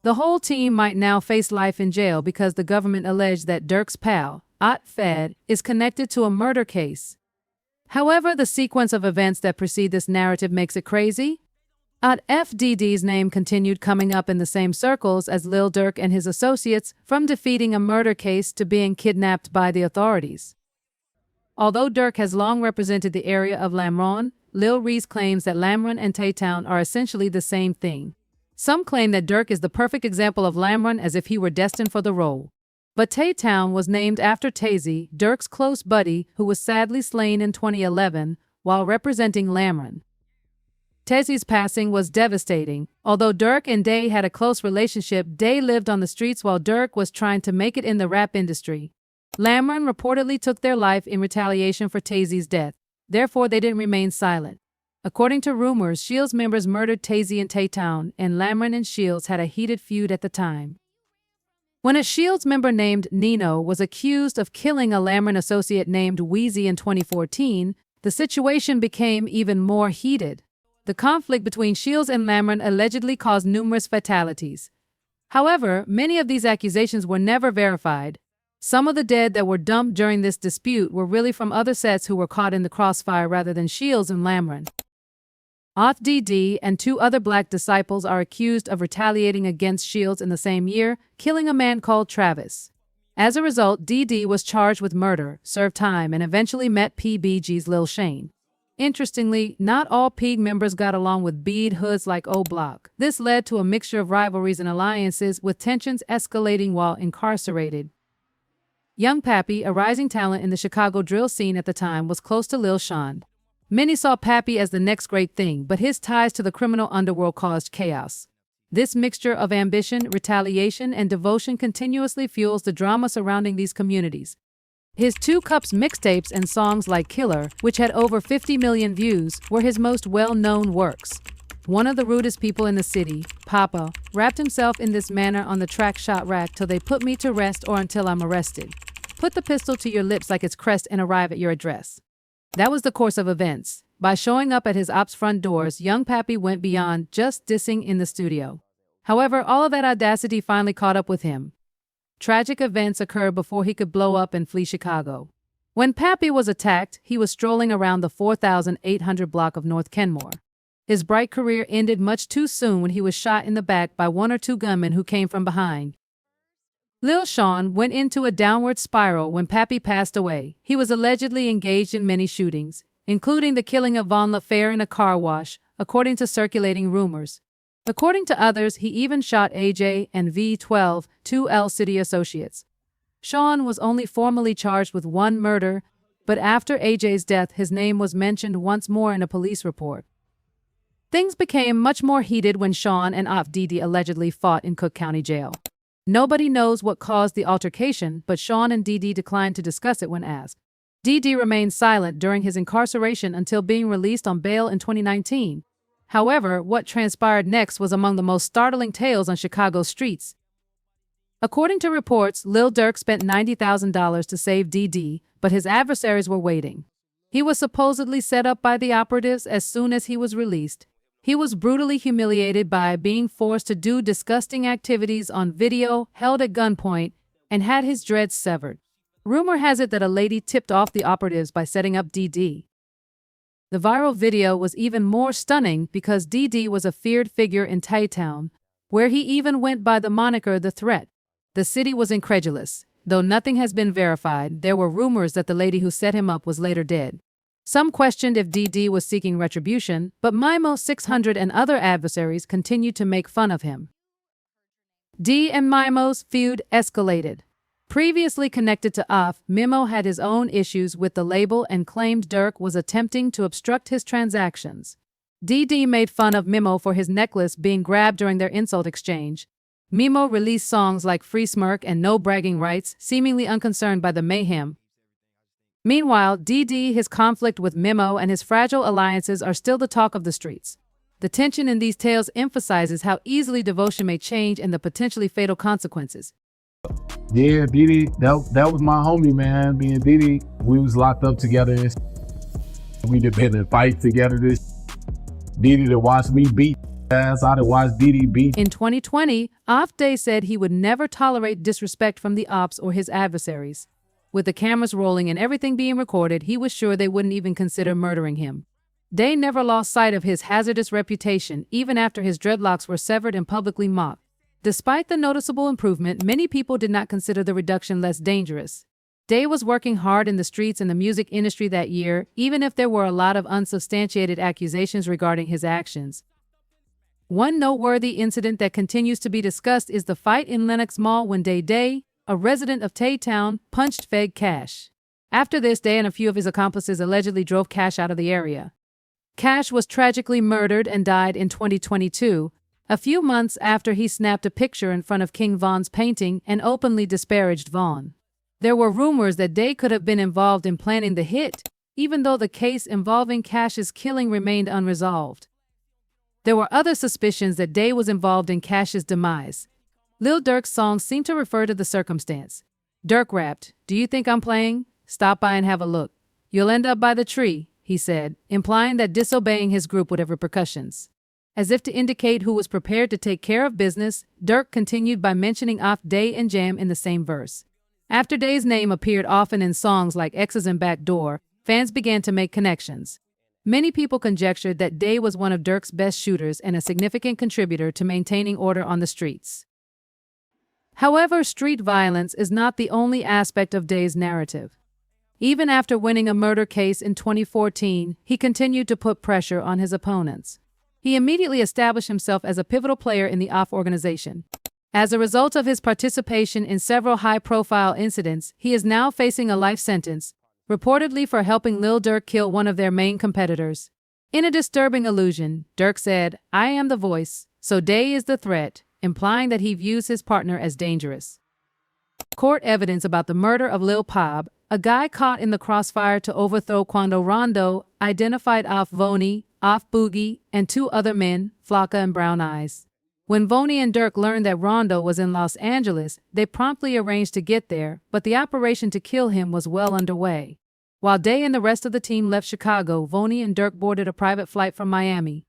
The whole team might now face life in jail because the government alleged that Durk's pal, OTF, is connected to a murder case. However, the sequence of events that precede this narrative makes it crazy. OTF Dede's name continued coming up in the same circles as Lil Durk and his associates, from defeating a murder case to being kidnapped by the authorities. Although Durk has long represented the area of Lamron, Lil Reese claims that Lamron and Tay-Town are essentially the same thing. Some claim that Durk is the perfect example of Lamron, as if he were destined for the role. But Tay-Town was named after Tazy, Durk's close buddy, who was sadly slain in 2011 while representing Lamron. Tazy's passing was devastating. Although Durk and Dede had a close relationship, Dede lived on the streets while Durk was trying to make it in the rap industry. Lamron reportedly took their life in retaliation for Tazy's death. Therefore, they didn't remain silent. According to rumors, Shields members murdered Tazy and Tay-Town, and Lamron and Shields had a heated feud at the time. When a Shields member named Nino was accused of killing a Lamron associate named Weezy in 2014, the situation became even more heated. The conflict between Shields and Lamron allegedly caused numerous fatalities. However, many of these accusations were never verified. Some of the dead that were dumped during this dispute were really from other sets who were caught in the crossfire rather than Shields and Lamron. Dede and 2 other black disciples are accused of retaliating against Shields in the same year, killing a man called Travis. As a result, Dede was charged with murder, served time, and eventually met PBG's Lil Shane. Interestingly, not all Pig members got along with Bead hoods like O Block. This led to a mixture of rivalries and alliances, with tensions escalating while incarcerated. Young Pappy, a rising talent in the Chicago drill scene at the time, was close to Lil Sean. Many saw Pappy as the next great thing, but his ties to the criminal underworld caused chaos. This mixture of ambition, retaliation, and devotion continuously fuels the drama surrounding these communities. His 2 Cups mixtapes and songs like Killer, which had over 50 million views, were his most well-known works. One of the rudest people in the city, Papa, wrapped himself in this manner on the track "Shot Rack till they put me to rest or until I'm arrested. Put the pistol to your lips like it's crest and arrive at your address." That was the course of events. By showing up at his ops' front doors, young Pappy went beyond just dissing in the studio. However, all of that audacity finally caught up with him. Tragic events occurred before he could blow up and flee Chicago. When Pappy was attacked, he was strolling around the 4,800 block of North Kenmore. His bright career ended much too soon when he was shot in the back by 1 or 2 gunmen who came from behind. Lil Sean went into a downward spiral when Pappy passed away. He was allegedly engaged in many shootings, including the killing of Von LaFair in a car wash, according to circulating rumors. According to others, he even shot AJ and V12, 2 L City associates. Sean was only formally charged with 1 murder, but after AJ's death, his name was mentioned once more in a police report. Things became much more heated when Sean and Dede allegedly fought in Cook County Jail. Nobody knows what caused the altercation, but Sean and Dede declined to discuss it when asked. Dede remained silent during his incarceration until being released on bail in 2019. However, what transpired next was among the most startling tales on Chicago's streets. According to reports, Lil Durk spent $90,000 to save Dede, but his adversaries were waiting. He was supposedly set up by the operatives as soon as he was released. He was brutally humiliated by being forced to do disgusting activities on video, held at gunpoint, and had his dreads severed. Rumor has it that a lady tipped off the operatives by setting up Dede. The viral video was even more stunning because Dede was a feared figure in Tay-Town, where he even went by the moniker The Threat. The city was incredulous. Though nothing has been verified, there were rumors that the lady who set him up was later dead. Some questioned if Dede was seeking retribution, but Mimo 600 and other adversaries continued to make fun of him. D and Mimo's feud escalated. Previously connected to UF, Mimo had his own issues with the label and claimed Durk was attempting to obstruct his transactions. Dede made fun of Mimo for his necklace being grabbed during their insult exchange. Mimo released songs like Free Smirk and No Bragging Rights, seemingly unconcerned by the mayhem. Meanwhile, Dede, his conflict with Mimo, and his fragile alliances are still the talk of the streets. The tension in these tales emphasizes how easily devotion may change and the potentially fatal consequences. Yeah, Dede, that was my homie, man. Me and Dede, we was locked up together. We been in fights together. Dede to watch me beat ass. I done watched Dede beat. In 2020, Dede said he would never tolerate disrespect from the ops or his adversaries. With the cameras rolling and everything being recorded, he was sure they wouldn't even consider murdering him. Dede never lost sight of his hazardous reputation, even after his dreadlocks were severed and publicly mocked. Despite the noticeable improvement, many people did not consider the reduction less dangerous. Dede was working hard in the streets and the music industry that year, even if there were a lot of unsubstantiated accusations regarding his actions. One noteworthy incident that continues to be discussed is the fight in Lenox Mall when Dede, a resident of Town, punched Fed Cash. After this, Dede and a few of his accomplices allegedly drove Cash out of the area. Cash was tragically murdered and died in 2022, a few months after he snapped a picture in front of King Von's painting and openly disparaged Von. There were rumors that Dede could have been involved in planning the hit, even though the case involving Cash's killing remained unresolved. There were other suspicions that Dede was involved in Cash's demise. Lil Durk's songs seem to refer to the circumstance. Durk rapped, "Do you think I'm playing? Stop by and have a look. You'll end up by the tree," he said, implying that disobeying his group would have repercussions. As if to indicate who was prepared to take care of business, Durk continued by mentioning Dede and Jam in the same verse. After Dede's name appeared often in songs like X's and Backdoor, fans began to make connections. Many people conjectured that Dede was one of Durk's best shooters and a significant contributor to maintaining order on the streets. However, street violence is not the only aspect of Dede's narrative. Even after winning a murder case in 2014, he continued to put pressure on his opponents. He immediately established himself as a pivotal player in the OFF organization. As a result of his participation in several high-profile incidents, he is now facing a life sentence, reportedly for helping Lil Durk kill one of their main competitors. In a disturbing allusion, Durk said, "I am the voice, so Dede is the threat," implying that he views his partner as dangerous. Court evidence about the murder of Lil Pab, a guy caught in the crossfire to overthrow Quando Rondo, identified Off Voney, Off Boogie, and two other men, Flocka and Brown Eyes. When Voney and Durk learned that Rondo was in Los Angeles, they promptly arranged to get there, but the operation to kill him was well underway. While Dede and the rest of the team left Chicago, Voney and Durk boarded a private flight from Miami.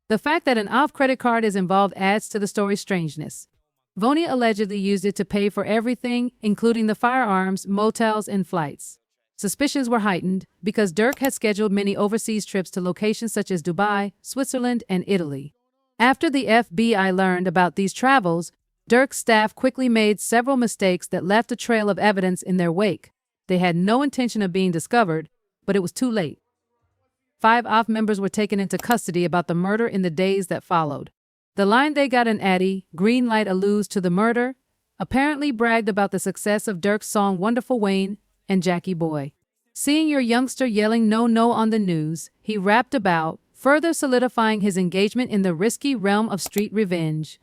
The fact that an Off credit card is involved adds to the story's strangeness. Voney allegedly used it to pay for everything, including the firearms, motels, and flights. Suspicions were heightened because Durk had scheduled many overseas trips to locations such as Dubai, Switzerland, and Italy. After the FBI learned about these travels, Durk's staff quickly made several mistakes that left a trail of evidence in their wake. They had no intention of being discovered, but it was too late. 5 OFF members were taken into custody about the murder in the days that followed. The line "They got an Addy, green light" alludes to the murder, apparently bragged about the success of Durk's song Wonderful Wayne and Jackie Boy. Seeing your youngster yelling "no, no" on the news, he rapped about, further solidifying his engagement in the risky realm of street revenge.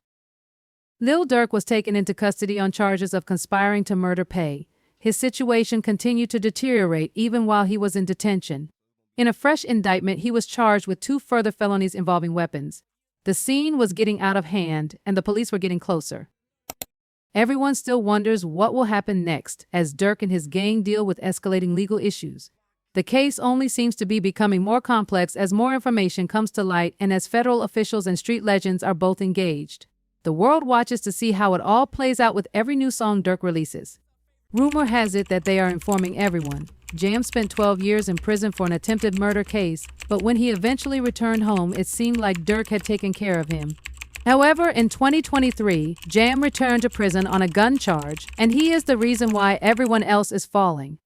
Lil Durk was taken into custody on charges of conspiring to murder Pay. His situation continued to deteriorate even while he was in detention. In a fresh indictment, he was charged with 2 further felonies involving weapons. The scene was getting out of hand, and the police were getting closer. Everyone still wonders what will happen next as Durk and his gang deal with escalating legal issues. The case only seems to be becoming more complex as more information comes to light and as federal officials and street legends are both engaged. The world watches to see how it all plays out with every new song Durk releases. Rumor has it that they are informing everyone. Jam spent 12 years in prison for an attempted murder case, but when he eventually returned home, it seemed like Durk had taken care of him. However, in 2023, Jam returned to prison on a gun charge, and he is the reason why everyone else is falling.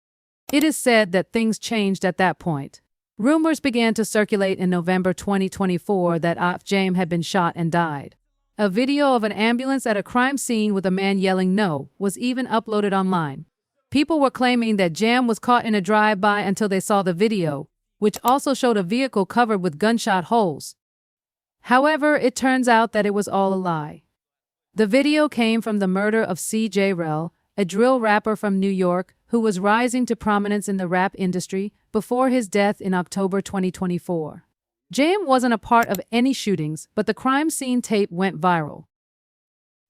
It is said that things changed at that point. Rumors began to circulate in November 2024 that Jam had been shot and died. A video of an ambulance at a crime scene with a man yelling "no" was even uploaded online. People were claiming that Jam was caught in a drive-by until they saw the video, which also showed a vehicle covered with gunshot holes. However, it turns out that it was all a lie. The video came from the murder of C.J. Rel, a drill rapper from New York who was rising to prominence in the rap industry before his death in October 2024. Jam wasn't a part of any shootings, but the crime scene tape went viral.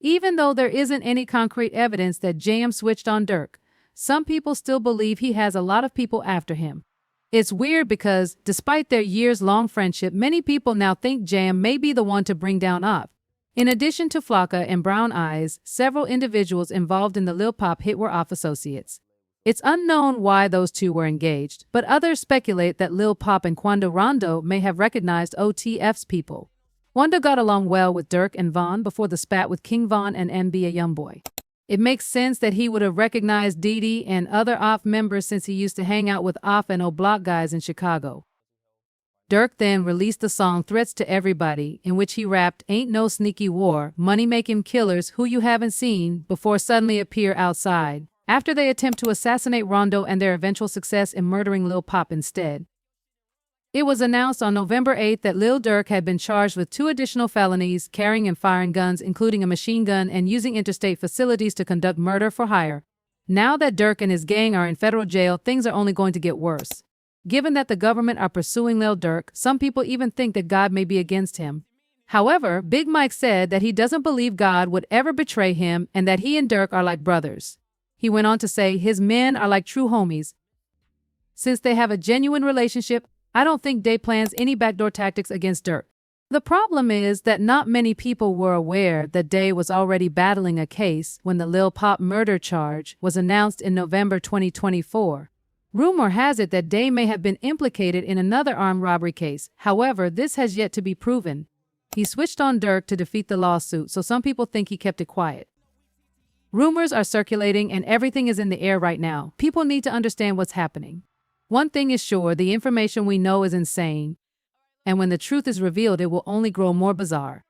Even though there isn't any concrete evidence that Jam switched on Durk, some people still believe he has a lot of people after him. It's weird because, despite their years-long friendship, many people now think Jam may be the one to bring down Op. In addition to Flocka and Brown Eyes, several individuals involved in the Lil Pop hit were Off associates. It's unknown why those two were engaged, but others speculate that Lil Pop and Quando Rondo may have recognized OTF's people. Wanda got along well with Durk and Von before the spat with King Von and NBA Youngboy. It makes sense that he would have recognized Dede and other Off members since he used to hang out with Off and O-Block guys in Chicago. Durk then released the song Threats to Everybody, in which he rapped "Ain't no sneaky war, money-making killers who you haven't seen," before suddenly appear outside, after they attempt to assassinate Rondo and their eventual success in murdering Lil Pop instead. It was announced on November 8 that Lil Durk had been charged with 2 additional felonies, carrying and firing guns, including a machine gun, and using interstate facilities to conduct murder for hire. Now that Durk and his gang are in federal jail, things are only going to get worse. Given that the government are pursuing Lil Durk, some people even think that God may be against him. However, Big Mike said that he doesn't believe God would ever betray him and that he and Durk are like brothers. He went on to say his men are like true homies. Since they have a genuine relationship, I don't think Dede plans any backdoor tactics against Durk. The problem is that not many people were aware that Dede was already battling a case when the Lil Pop murder charge was announced in November 2024. Rumor has it that Dede may have been implicated in another armed robbery case. However, this has yet to be proven. He switched on Durk to defeat the lawsuit, so some people think he kept it quiet. Rumors are circulating and everything is in the air right now. People need to understand what's happening. One thing is sure, the information we know is insane, and when the truth is revealed, it will only grow more bizarre.